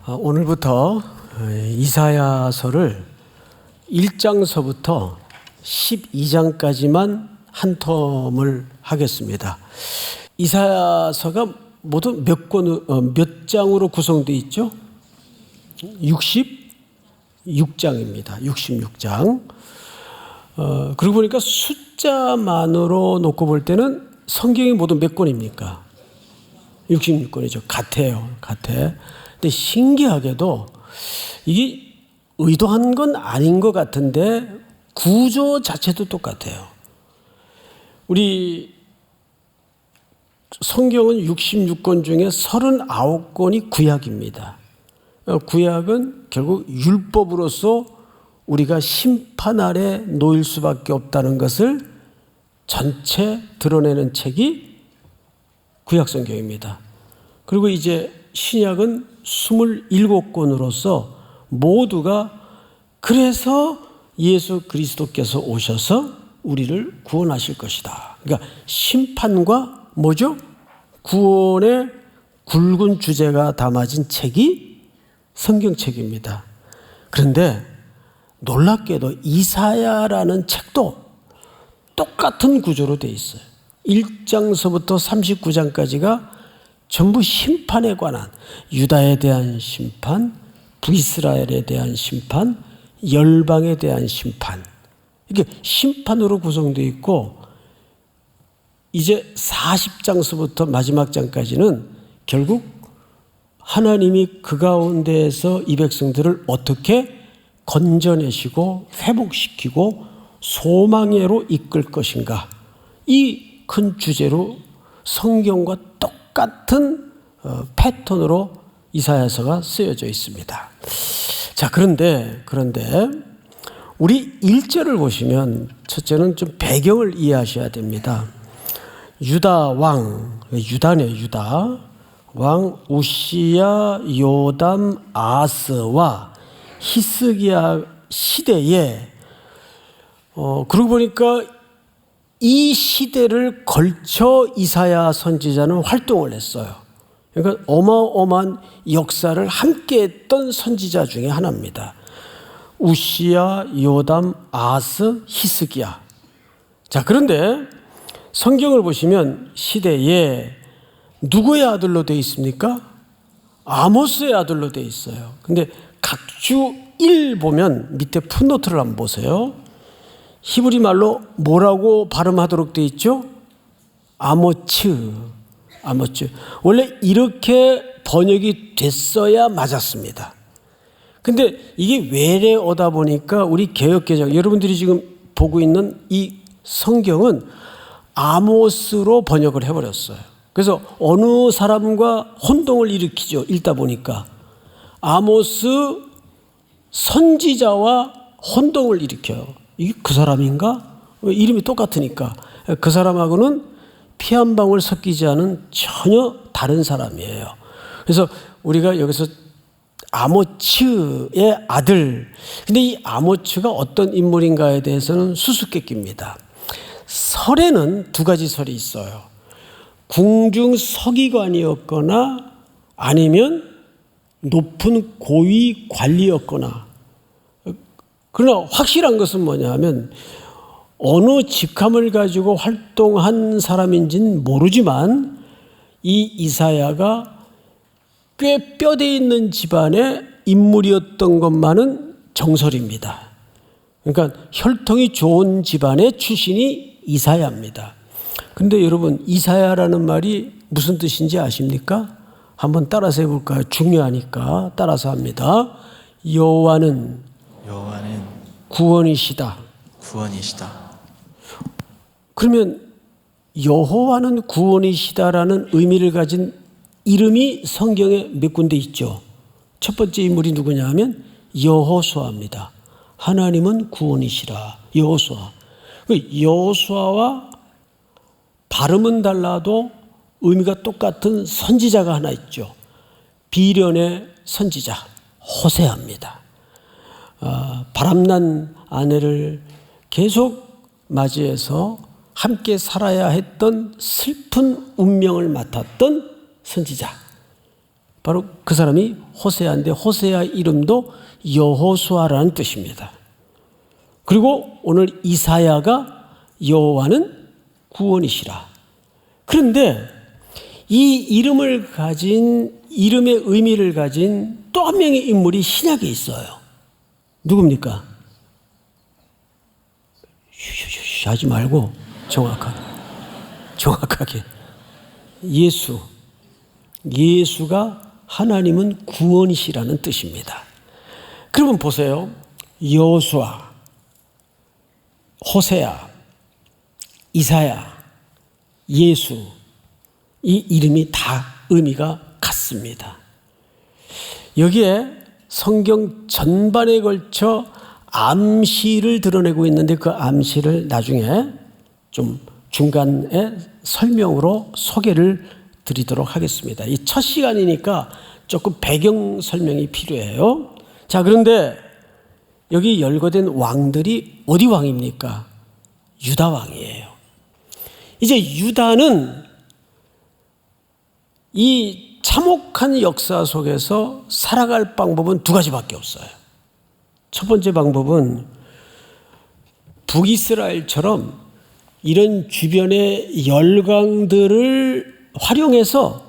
오늘부터 이사야서를 1장서부터 12장까지만 한 텀을 하겠습니다. 이사야서가 모두 몇 장으로 구성되어 있죠? 66장입니다. 66장. 그러고 보니까 숫자만으로 놓고 볼 때는 성경이 모두 몇 권입니까? 66권이죠. 같아요. 근데 신기하게도 이게 의도한 건 아닌 것 같은데 구조 자체도 똑같아요. 우리 성경은 66권 중에 39권이 구약입니다. 구약은 결국 율법으로서 우리가 심판 아래 놓일 수밖에 없다는 것을 전체 드러내는 책이 구약 성경입니다. 그리고 이제 신약은 27권으로서 모두가 그래서 예수 그리스도께서 오셔서 우리를 구원하실 것이다. 그러니까 심판과 뭐죠? 구원의 굵은 주제가 담아진 책이 성경책입니다. 그런데 놀랍게도 이사야라는 책도 똑같은 구조로 되어 있어요. 1장서부터 39장까지가 전부 심판에 관한, 유다에 대한 심판, 북이스라엘에 대한 심판, 열방에 대한 심판, 이게 심판으로 구성되어 있고, 이제 40장서부터 마지막 장까지는 결국 하나님이 그 가운데에서 이 백성들을 어떻게 건져내시고 회복시키고 소망으로 이끌 것인가, 이 큰 주제로 성경과 똑같은 패턴으로 이사야서가 쓰여져 있습니다. 자, 그런데 우리 1절을 보시면 첫째는 좀 배경을 이해하셔야 됩니다. 유다 왕 우시야, 요담, 아스와 히스기야 시대에 그러고 보니까 이 시대를 걸쳐 이사야 선지자는 활동을 했어요. 그러니까 어마어마한 역사를 함께 했던 선지자 중에 하나입니다. 우시야, 요담, 아스, 히스기야. 자, 그런데 성경을 보시면 시대에 누구의 아들로 되어 있습니까? 아모스의 아들로 되어 있어요. 근데 각주 1 보면 밑에 풋노트를 한번 보세요. 히브리 말로 뭐라고 발음하도록 되어 있죠? 아모츠. 원래 이렇게 번역이 됐어야 맞았습니다. 근데 이게 외래어다 보니까 우리 개역개정, 여러분들이 지금 보고 있는 이 성경은 아모스로 번역을 해버렸어요. 그래서 어느 사람과 혼동을 일으키죠. 읽다 보니까 아모스 선지자와 혼동을 일으켜요. 이게 그 사람인가? 이름이 똑같으니까. 그 사람하고는 피 한 방울 섞이지 않은 전혀 다른 사람이에요. 그래서 우리가 여기서 아모츠의 아들, 근데 이 아모츠가 어떤 인물인가에 대해서는 수수께끼입니다. 설에는 두 가지 설이 있어요. 궁중 서기관이었거나 아니면 높은 고위 관리였거나. 그러나 확실한 것은 뭐냐 하면 어느 직함을 가지고 활동한 사람인지는 모르지만 이 이사야가 꽤 뼈대 있는 집안의 인물이었던 것만은 정설입니다. 그러니까 혈통이 좋은 집안의 출신이 이사야입니다. 그런데 여러분, 이사야라는 말이 무슨 뜻인지 아십니까? 한번 따라서 해볼까요? 중요하니까 따라서 합니다. 여호와는 구원이시다. 그러면 여호와는 구원이시다라는 의미를 가진 이름이 성경에 몇 군데 있죠. 첫 번째 인물이 누구냐 하면 여호수아입니다. 하나님은 구원이시라. 여호수아. 여호수아와 발음은 달라도 의미가 똑같은 선지자가 하나 있죠. 비련의 선지자 호세아입니다. 바람난 아내를 계속 맞이해서 함께 살아야 했던 슬픈 운명을 맡았던 선지자 바로 그 사람이 호세아인데 호세아 이름도 여호수아라는 뜻입니다. 그리고 오늘 이사야가 여호와는 구원이시라. 그런데 이 이름을 가진, 이름의 의미를 가진 또 한 명의 인물이 신약에 있어요. 누굽니까? 쉬쉬쉬 하지 말고 정확하게 예수가 하나님은 구원이시라는 뜻입니다. 그러면 보세요. 여호수아, 호세아, 이사야, 예수, 이 이름이 다 의미가 같습니다. 여기에 성경 전반에 걸쳐 암시를 드러내고 있는데 그 암시를 나중에 좀 중간에 설명으로 소개를 드리도록 하겠습니다. 이 첫 시간이니까 조금 배경 설명이 필요해요. 자, 그런데 여기 열거된 왕들이 어디 왕입니까? 유다 왕이에요. 이제 유다는 이 참혹한 역사 속에서 살아갈 방법은 두 가지밖에 없어요. 첫 번째 방법은 북이스라엘처럼 이런 주변의 열강들을 활용해서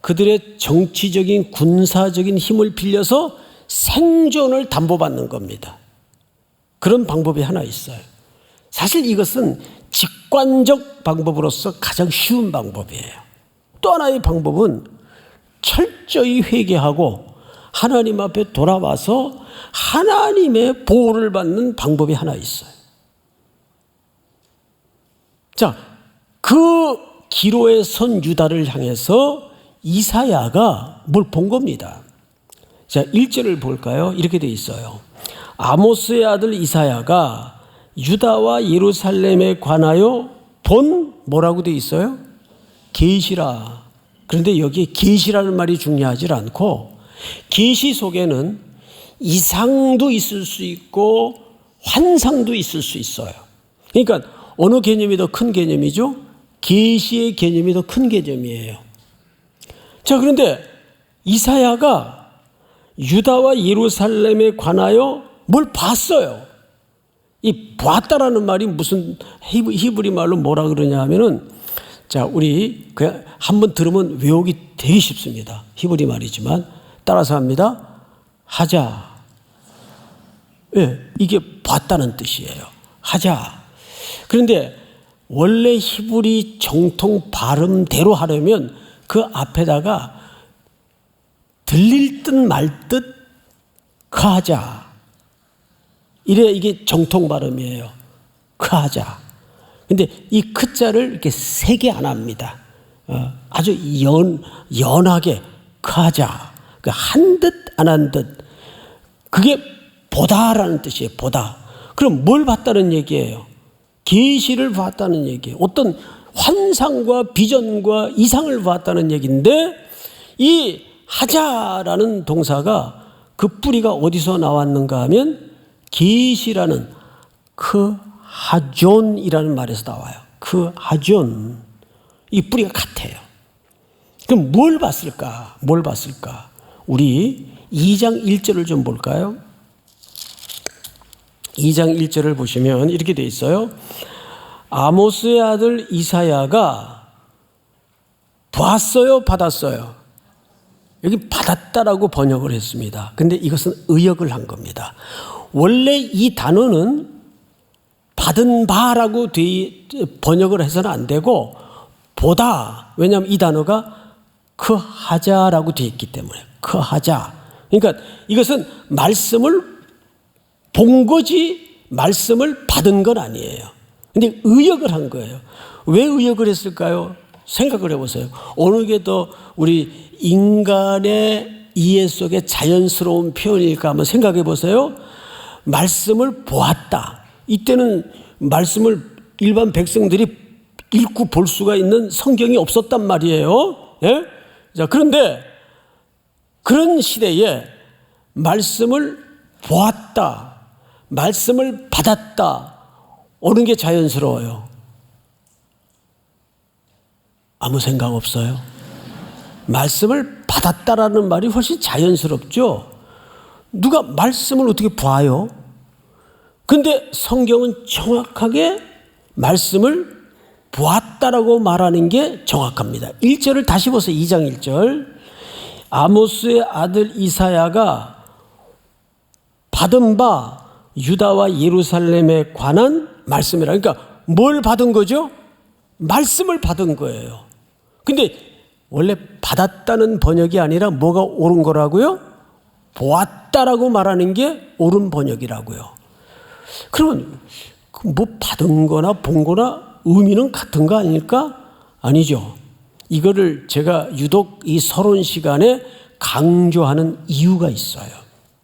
그들의 정치적인 군사적인 힘을 빌려서 생존을 담보받는 겁니다. 그런 방법이 하나 있어요. 사실 이것은 직관적 방법으로서 가장 쉬운 방법이에요. 또 하나의 방법은 철저히 회개하고 하나님 앞에 돌아와서 하나님의 보호를 받는 방법이 하나 있어요. 자, 그 기로에 선 유다를 향해서 이사야가 뭘 본 겁니다. 자, 1절을 볼까요? 이렇게 돼 있어요. 아모스의 아들 이사야가 유다와 예루살렘에 관하여 본 뭐라고 돼 있어요? 계시라. 그런데 여기에 계시라는 말이 중요하지 않고 계시 속에는 이상도 있을 수 있고 환상도 있을 수 있어요. 그러니까 어느 개념이 더 큰 개념이죠? 계시의 개념이 더 큰 개념이에요. 자, 그런데 이사야가 유다와 예루살렘에 관하여 뭘 봤어요. 이 봤다라는 말이 무슨 히브리 말로 뭐라 그러냐 하면은, 자, 우리 그냥 한번 들으면 외우기 되게 쉽습니다. 히브리 말이지만 따라서 합니다. 하자. 예, 이게 봤다는 뜻이에요. 하자. 그런데 원래 히브리 정통 발음대로 하려면 그 앞에다가 들릴 듯 말 듯 하자. 이래 이게 정통 발음이에요. 하자. 근데 이 크자를 이렇게 세게 안 합니다. 아주 연하게 하자. 한 듯 안 한 듯. 그게 보다라는 뜻이에요. 보다. 그럼 뭘 봤다는 얘기예요? 계시를 봤다는 얘기예요. 어떤 환상과 비전과 이상을 봤다는 얘기인데, 이 하자라는 동사가 그 뿌리가 어디서 나왔는가 하면 계시라는 그 하존이라는 말에서 나와요. 그 하존. 이 뿌리가 같아요. 그럼 뭘 봤을까? 뭘 봤을까? 우리 2장 1절을 좀 볼까요? 2장 1절을 보시면 이렇게 돼 있어요. 아모스의 아들 이사야가 봤어요, 받았어요? 여기 받았다라고 번역을 했습니다. 근데 이것은 의역을 한 겁니다. 원래 이 단어는 받은 바라고 번역을 해서는 안 되고 보다. 왜냐하면 이 단어가 그 하자라고 되어 있기 때문에. 그 하자. 그러니까 이것은 말씀을 본 거지 말씀을 받은 건 아니에요. 근데 의역을 한 거예요. 왜 의역을 했을까요? 생각을 해보세요. 어느 게 더 우리 인간의 이해 속에 자연스러운 표현일까 한번 생각해 보세요. 말씀을 보았다. 이때는 말씀을 일반 백성들이 읽고 볼 수가 있는 성경이 없었단 말이에요. 예? 자, 그런데 그런 시대에 말씀을 보았다. 말씀을 받았다. 어느 게 자연스러워요? 아무 생각 없어요? 말씀을 받았다라는 말이 훨씬 자연스럽죠. 누가 말씀을 어떻게 봐요? 근데 성경은 정확하게 말씀을 보았다라고 말하는 게 정확합니다. 1절을 다시 보세요. 2장 1절. 아모스의 아들 이사야가 받은 바 유다와 예루살렘에 관한 말씀이라. 그러니까 뭘 받은 거죠? 말씀을 받은 거예요. 근데 원래 받았다는 번역이 아니라 뭐가 옳은 거라고요? 보았다라고 말하는 게 옳은 번역이라고요. 그러면 뭐 받은 거나 본 거나 의미는 같은 거 아닐까? 아니죠. 이거를 제가 유독 이 서론 시간에 강조하는 이유가 있어요.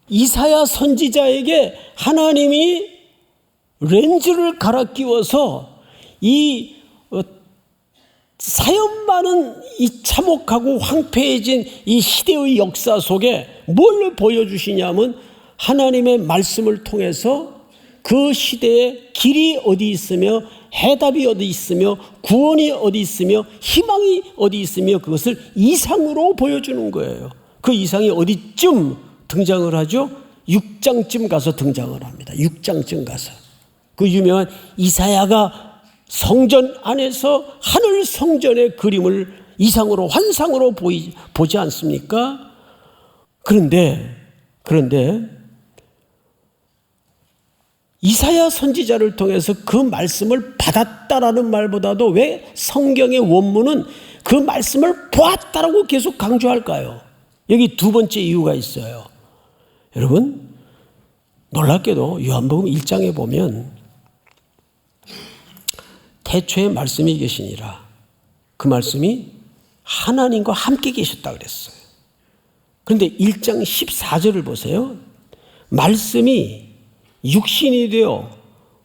이사야 선지자에게 하나님이 렌즈를 갈아 끼워서 이 사연 많은 이 참혹하고 황폐해진 이 시대의 역사 속에 뭘 보여주시냐면 하나님의 말씀을 통해서 그 시대에 길이 어디 있으며 해답이 어디 있으며 구원이 어디 있으며 희망이 어디 있으며 그것을 이상으로 보여주는 거예요. 그 이상이 어디쯤 등장을 하죠? 6장쯤 가서 등장을 합니다. 6장쯤 가서. 그 유명한 이사야가 성전 안에서 하늘 성전의 그림을 이상으로 환상으로 보지 않습니까? 그런데 이사야 선지자를 통해서 그 말씀을 받았다라는 말보다도 왜 성경의 원문은 그 말씀을 보았다라고 계속 강조할까요? 여기 두 번째 이유가 있어요. 여러분, 놀랍게도 요한복음 1장에 보면 태초에 말씀이 계시니라. 그 말씀이 하나님과 함께 계셨다 그랬어요. 그런데 1장 14절을 보세요. 말씀이 육신이 되어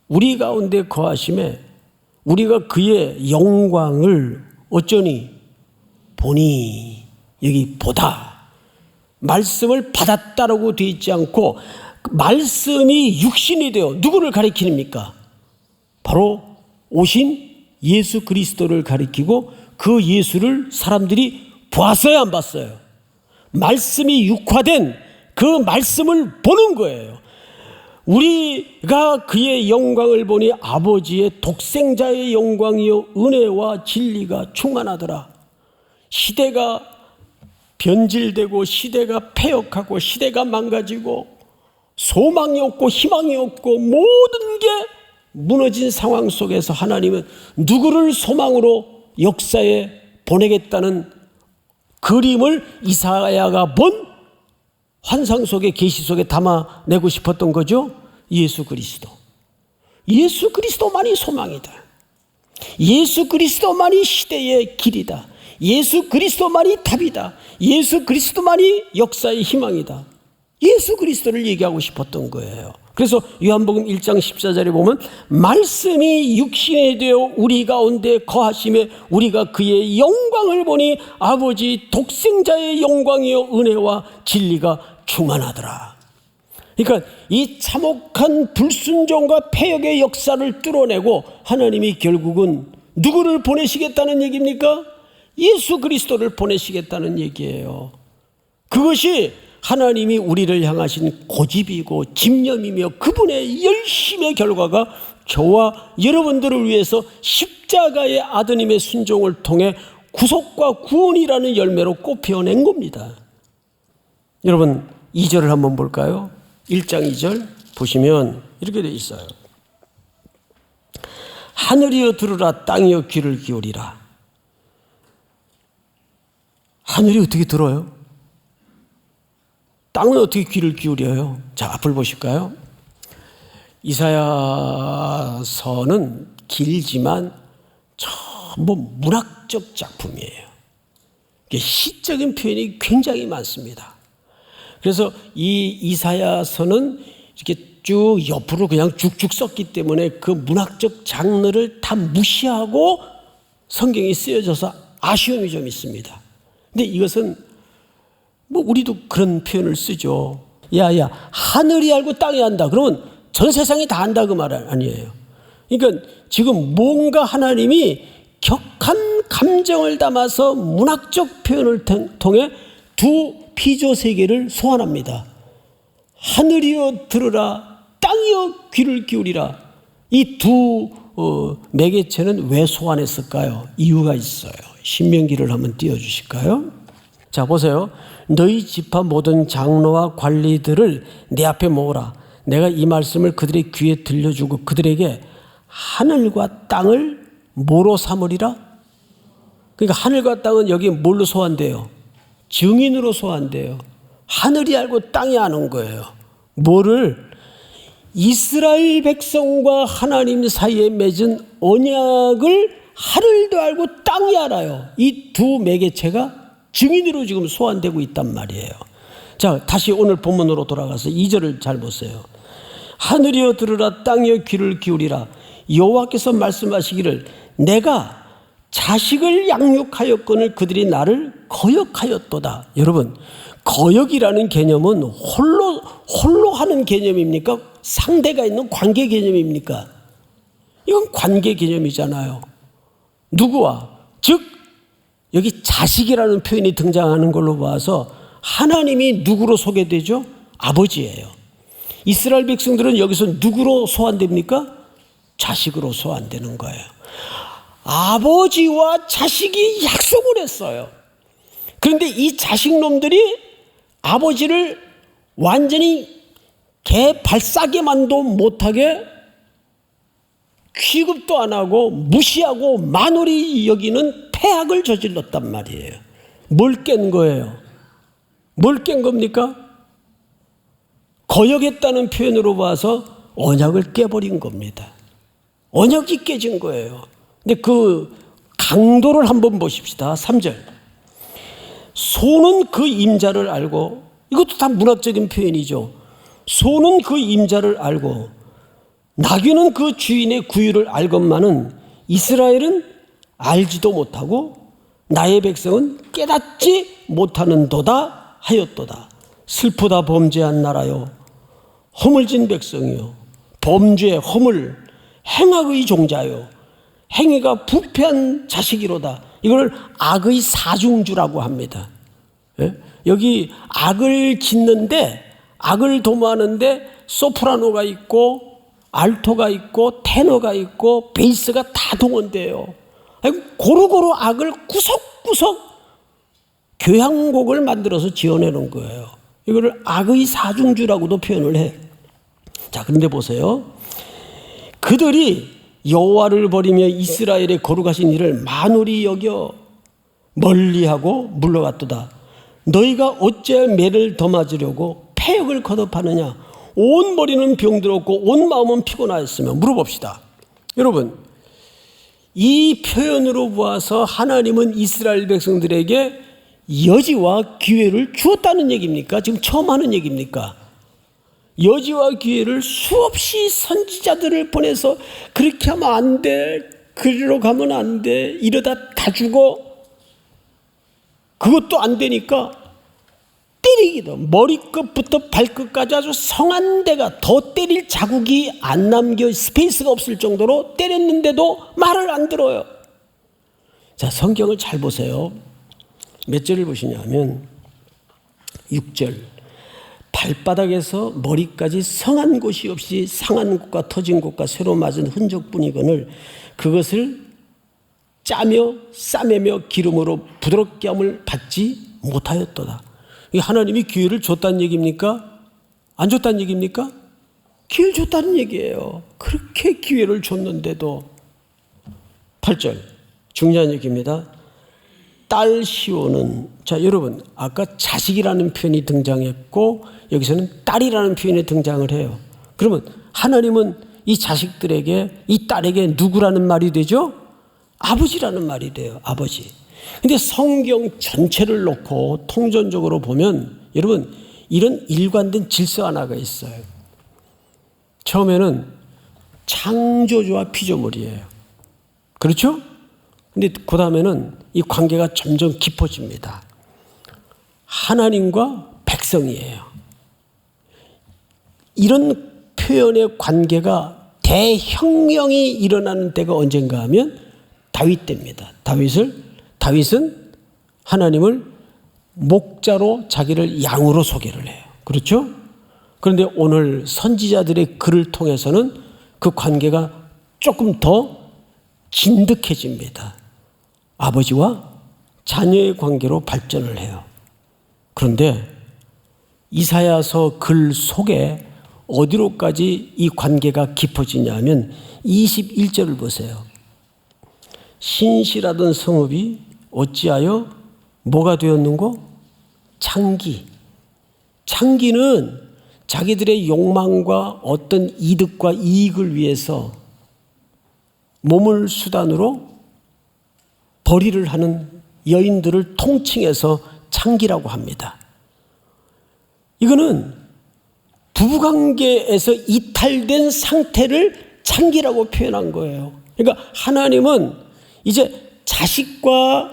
우리 가운데 거하심에 우리가 그의 영광을 어쩌니 보니. 여기 보다. 말씀을 받았다라고 되어 있지 않고 말씀이 육신이 되어 누구를 가리킵니까? 바로 오신 예수 그리스도를 가리키고 그 예수를 사람들이 보았어요, 안 봤어요? 말씀이 육화된 그 말씀을 보는 거예요. 우리가 그의 영광을 보니 아버지의 독생자의 영광이요 은혜와 진리가 충만하더라. 시대가 변질되고 시대가 패역하고 시대가 망가지고 소망이 없고 희망이 없고 모든 게 무너진 상황 속에서 하나님은 누구를 소망으로 역사에 보내겠다는 그림을 이사야가 본 환상 속에 계시 속에 담아내고 싶었던 거죠. 예수 그리스도. 예수 그리스도만이 소망이다. 예수 그리스도만이 시대의 길이다. 예수 그리스도만이 답이다. 예수 그리스도만이 역사의 희망이다. 예수 그리스도를 얘기하고 싶었던 거예요. 그래서 요한복음 1장 14절에 보면 말씀이 육신이 되어 우리 가운데 거하심에 우리가 그의 영광을 보니 아버지 독생자의 영광이요 은혜와 진리가 충만하더라. 그러니까 이 참혹한 불순종과 패역의 역사를 뚫어내고 하나님이 결국은 누구를 보내시겠다는 얘기입니까? 예수 그리스도를 보내시겠다는 얘기예요. 그것이 하나님이 우리를 향하신 고집이고 집념이며 그분의 열심의 결과가 저와 여러분들을 위해서 십자가의 아드님의 순종을 통해 구속과 구원이라는 열매로 꽃피어낸 겁니다. 여러분 2절을 한번 볼까요? 1장 2절 보시면 이렇게 되어 있어요. 하늘이여 들으라 땅이여 귀를 기울이라. 하늘이 어떻게 들어요? 땅은 어떻게 귀를 기울여요? 자, 앞을 보실까요? 이사야서는 길지만 전부 문학적 작품이에요. 시적인 표현이 굉장히 많습니다. 그래서 이 이사야서는 이렇게 쭉 옆으로 그냥 쭉쭉 썼기 때문에 그 문학적 장르를 다 무시하고 성경이 쓰여져서 아쉬움이 좀 있습니다. 근데 이것은 뭐 우리도 그런 표현을 쓰죠. 야야 하늘이 알고 땅이 안다. 그러면 전 세상이 다 안다 그 말 아니에요. 그러니까 지금 뭔가 하나님이 격한 감정을 담아서 문학적 표현을 통해 두 피조 세계를 소환합니다. 하늘이여 들으라, 땅이여 귀를 기울이라. 이 두 매개체는 왜 소환했을까요? 이유가 있어요. 신명기를 한번 띄워주실까요? 자, 보세요. 너희 지파 모든 장로와 관리들을 내 앞에 모으라. 내가 이 말씀을 그들의 귀에 들려주고 그들에게 하늘과 땅을 뭐로 삼으리라? 그러니까 하늘과 땅은 여기 뭘로 소환돼요? 증인으로 소환돼요. 하늘이 알고 땅이 아는 거예요. 뭐를? 이스라엘 백성과 하나님 사이에 맺은 언약을 하늘도 알고 땅이 알아요. 이 두 매개체가 증인으로 지금 소환되고 있단 말이에요. 자, 다시 오늘 본문으로 돌아가서 2절을 잘 보세요. 하늘이여 들으라, 땅이여 귀를 기울이라. 여호와께서 말씀하시기를 내가 자식을 양육하였거늘 그들이 나를 거역하였도다. 여러분, 거역이라는 개념은 홀로 하는 개념입니까? 상대가 있는 관계 개념입니까? 이건 관계 개념이잖아요. 누구와? 즉 여기 자식이라는 표현이 등장하는 걸로 봐서 하나님이 누구로 소개되죠? 아버지예요. 이스라엘 백성들은 여기서 누구로 소환됩니까? 자식으로 소환되는 거예요. 아버지와 자식이 약속을 했어요. 그런데 이 자식놈들이 아버지를 완전히 개 발싸게만도 못하게 취급도 안 하고 무시하고 만홀히 여기는 패악을 저질렀단 말이에요. 뭘 깬 거예요? 뭘 깬 겁니까? 거역했다는 표현으로 봐서 언약을 깨버린 겁니다. 언약이 깨진 거예요. 근데 그 강도를 한번 보십시다. 3절. 소는 그 임자를 알고, 이것도 다 문학적인 표현이죠. 소는 그 임자를 알고 나귀는 그 주인의 구유를 알건만은 이스라엘은 알지도 못하고 나의 백성은 깨닫지 못하는도다 하였도다. 슬프다 범죄한 나라요, 허물진 백성이요, 범죄 허물 행악의 종자요, 행위가 부패한 자식이로다. 이걸 악의 사중주라고 합니다. 예? 여기 악을 짓는데, 악을 도모하는데 소프라노가 있고 알토가 있고 테너가 있고 베이스가 다 동원돼요. 고루고루 악을 구석구석 교향곡을 만들어서 지어내는 거예요. 이거를 악의 사중주라고도 표현을 해. 자, 그런데 보세요. 그들이 여호와를 버리며 이스라엘의 거룩하신 일을 만홀히 여겨 멀리하고 물러갔도다. 너희가 어째 매를 더 맞으려고 패역을 거듭하느냐? 온 머리는 병들었고 온 마음은 피곤하였으며. 물어봅시다. 여러분, 이 표현으로 보아서 하나님은 이스라엘 백성들에게 여지와 기회를 주었다는 얘기입니까? 지금 처음 하는 얘기입니까? 여지와 기회를 수없이 선지자들을 보내서 그렇게 하면 안 돼, 그리로 가면 안 돼, 이러다 다 죽어. 그것도 안 되니까 때리기도, 머리끝부터 발끝까지 아주 성한 데가 더 때릴 자국이 안 남겨 스페이스가 없을 정도로 때렸는데도 말을 안 들어요. 자, 성경을 잘 보세요. 몇 절을 보시냐면 6절. 발바닥에서 머리까지 성한 곳이 없이 상한 곳과 터진 곳과 새로 맞은 흔적뿐이거늘 그것을 짜며 싸매며 기름으로 부드럽게 함을 받지 못하였도다. 하나님이 기회를 줬다는 얘기입니까? 안 줬다는 얘기입니까? 기회를 줬다는 얘기예요. 그렇게 기회를 줬는데도. 8절 중요한 얘기입니다. 딸 시온은, 자 여러분, 아까 자식이라는 표현이 등장했고 여기서는 딸이라는 표현이 등장을 해요. 그러면 하나님은 이 자식들에게, 이 딸에게 누구라는 말이 되죠? 아버지라는 말이 돼요. 아버지. 근데 성경 전체를 놓고 통전적으로 보면 여러분, 이런 일관된 질서 하나가 있어요. 처음에는 창조주와 피조물이에요. 그렇죠? 근데 그 다음에는 이 관계가 점점 깊어집니다. 하나님과 백성이에요. 이런 표현의 관계가 대혁명이 일어나는 때가 언젠가 하면 다윗 때입니다. 다윗은 하나님을 목자로 자기를 양으로 소개를 해요. 그렇죠? 그런데 오늘 선지자들의 글을 통해서는 그 관계가 조금 더 진득해집니다. 아버지와 자녀의 관계로 발전을 해요. 그런데 이사야서 글 속에 어디로까지 이 관계가 깊어지냐면 21절을 보세요. 신실하던 성읍이 어찌하여 뭐가 되었는고? 창기. 창기는 자기들의 욕망과 어떤 이득과 이익을 위해서 몸을 수단으로 벌이를 하는 여인들을 통칭해서 창기라고 합니다. 이거는 부부관계에서 이탈된 상태를 창기라고 표현한 거예요. 그러니까 하나님은 이제 자식과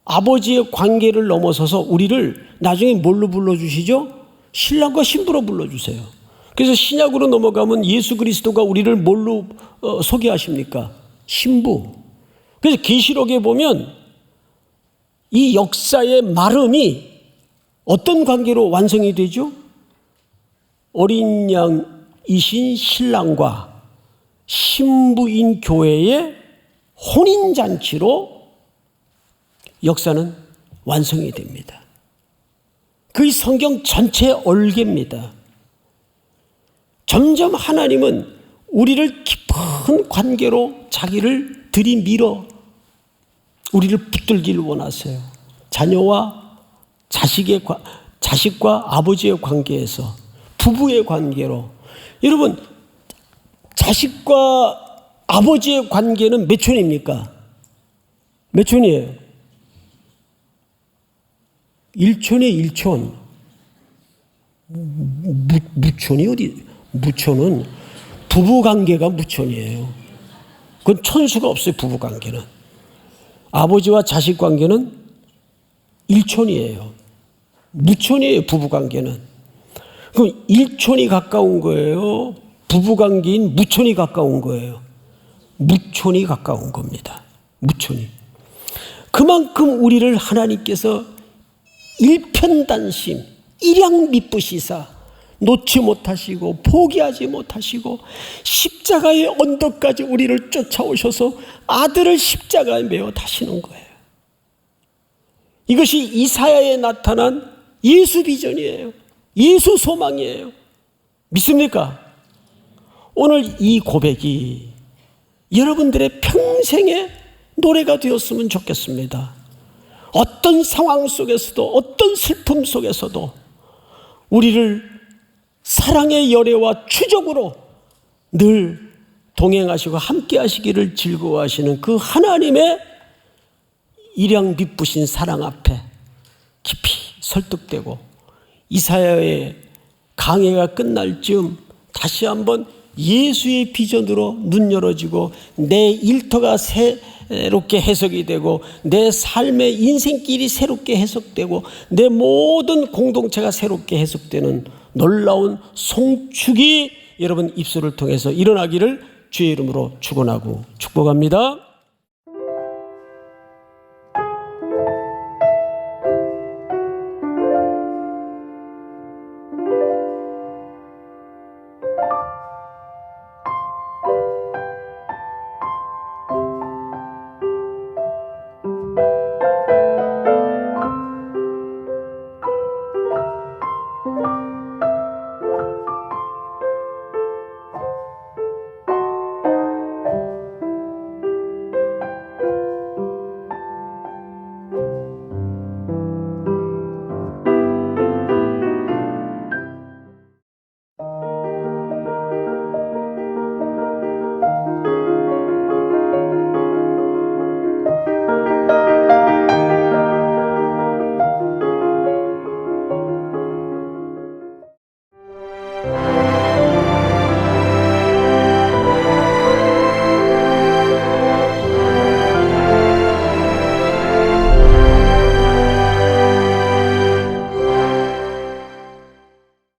아버지의 관계를 넘어서서 우리를 나중에 뭘로 불러주시죠? 신랑과 신부로 불러주세요. 그래서 신약으로 넘어가면 예수 그리스도가 우리를 뭘로 소개하십니까? 신부. 그래서 계시록에 보면 이 역사의 마름이 어떤 관계로 완성이 되죠? 어린 양이신 신랑과 신부인 교회의 혼인잔치로 역사는 완성이 됩니다. 그 성경 전체의 얼개입니다. 점점 하나님은 우리를 깊은 관계로 자기를 들이밀어 우리를 붙들기를 원하세요. 자녀와 자식과 아버지의 관계에서 부부의 관계로. 여러분, 자식과 아버지의 관계는 몇 촌입니까? 몇 촌이에요? 1촌에 1촌. 무촌이 어디? 무촌은 부부관계가 무촌이에요. 그건 촌수가 없어요. 부부관계는. 아버지와 자식관계는 1촌이에요. 무촌이에요. 부부관계는. 그럼 1촌이 가까운 거예요? 부부관계인 무촌이 가까운 거예요? 무촌이 가까운 겁니다. 무촌이. 그만큼 우리를 하나님께서 일편단심, 일양 미쁘시사 놓지 못하시고 포기하지 못하시고 십자가의 언덕까지 우리를 쫓아오셔서 아들을 십자가에 매어 다시는 거예요. 이것이 이사야에 나타난 예수 비전이에요. 예수 소망이에요. 믿습니까? 오늘 이 고백이 여러분들의 평생의 노래가 되었으면 좋겠습니다. 어떤 상황 속에서도 어떤 슬픔 속에서도 우리를 사랑의 열애와 추적으로 늘 동행하시고 함께 하시기를 즐거워하시는 그 하나님의 일양 미쁘신 사랑 앞에 깊이 설득되고 이사야의 강해가 끝날 즈음 다시 한번 예수의 비전으로 눈 열어지고 내 일터가 새롭게 해석이 되고 내 삶의 인생길이 새롭게 해석되고 내 모든 공동체가 새롭게 해석되는 놀라운 송축이 여러분 입술을 통해서 일어나기를 주의 이름으로 축원하고 축복합니다.